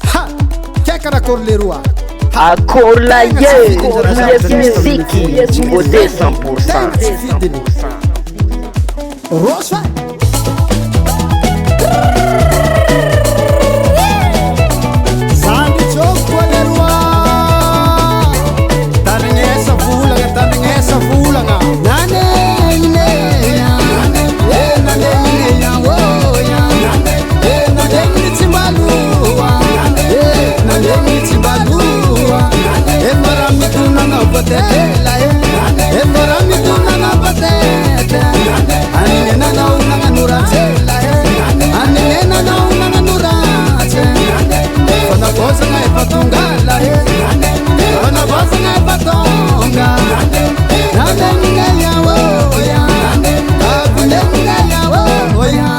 Ha! Che caracollo le rua? Accord la ye, yes musique, beauté 100%. Rosa! Sandi ciocco le rua! Tanengesa fulanga Nane ya wo ya Nane timbalua Nane timbalua Emorami tunanga patela Emorami tunanga patela Anine na unanga nuratela Anine na unanga nuratela Fana cosa ngai patungala Fana cosa ngai patunga Nane ya wo ya Abune ya wo ya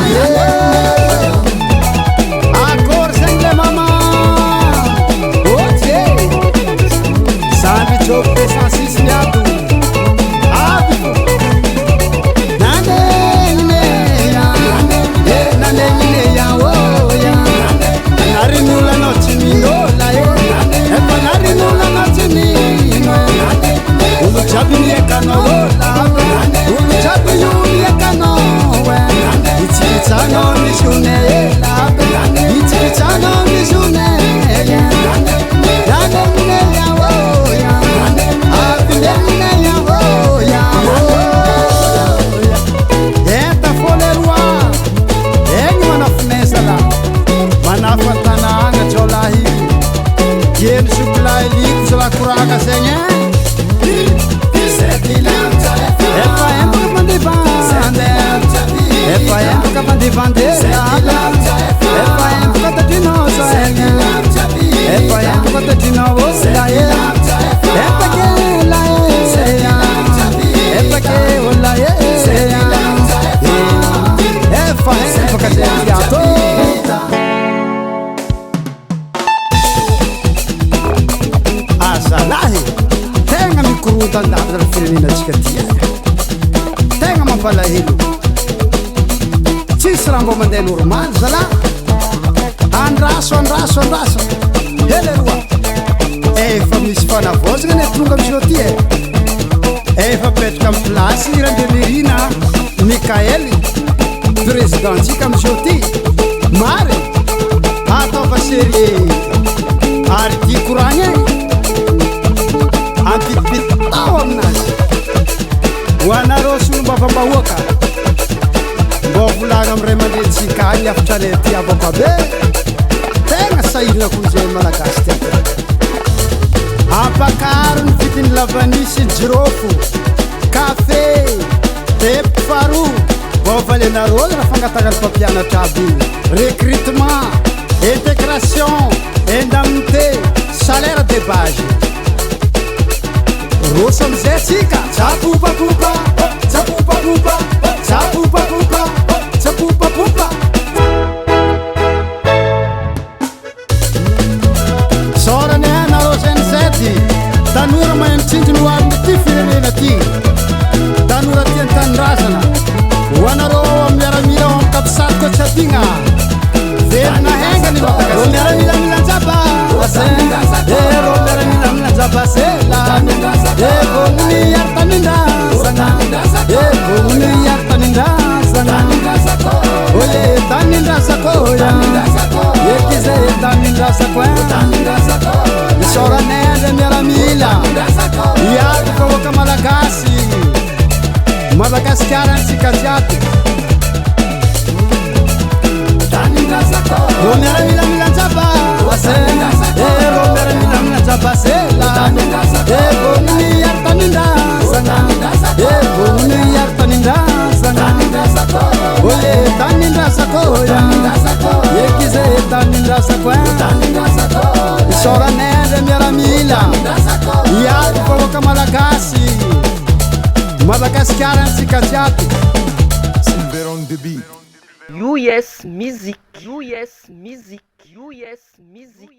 Akor sengle mama Oche Sandi chope sansisnyatu Abi Nane ya wo ya Narinula no chiminola Epa narinula no chimino Ulu chabi yekanola Ulu chabi yekanola Ichitano nishune Ichitano nishune Nane ya wo ya Abine ya wo ya Eta folerua Eni manafnesa la Manafatana anga cholahi Yen suklai lik sala kuraka senye Epa empo kapandivande Epa empo kapandivande Epa empo katatinosa Epa empo katatinosa Epa ke la Epa ke la Epa empo katatinosa Asalahi Tenga mikurutan dahil filmina chikatia Tenga mapalahilo Cisrambo mande normal sala Andraso Hele rua Efa misy fanavozana ne tonga amizao ty Efa petraka amy plasy Randemerina Mikaely Présidentsika amizao ty Mare Ataova serie Ary ty koragny Antipitao aminazy Ho anareo solom-bavambahoaka Mba volagna amiray mandrentsika agny afatra le ty avako be Tegna sahirana koa zay malagasy ty Ampakaro ny vidiny lavanisy jirofo Kafe Tepifaro Mba valenareo na fangatagna mpampianatra aby Recrutement Intégration Indemnité Salaire de base Rosa amizay tsika Tsapupapupa Tsapupapupa Tsapupapupa Tsapupapupa Sorany anareo zenizety Tanora mahay mitsinjo no ariny ty firenena ty Tanora tia tanindrazana Ho anareo miaramila amy kapisaliko tsy adigna Verina henga ny Madagasikara miaramila milanjaba Ero miaramila milanjaba sela Evogny yartanindrazana Evogny yartanindrazana Oye tanindrazako ya Yekize tanindrazako Misoranende miaramila Iaty fahoaka malagasy Madagasikara antsika jiaty Ro miaramila milanjaba Ero miaramila milanjaba sela Evogny yartanindrazana Evogny yartanindrazana Oye tanindrazako ya Yekize tanindrazako Isoranende miaramila Iaty fahoaka malagasy Madagasikara antsika jiaty Silver on the beat. US Music. US Music.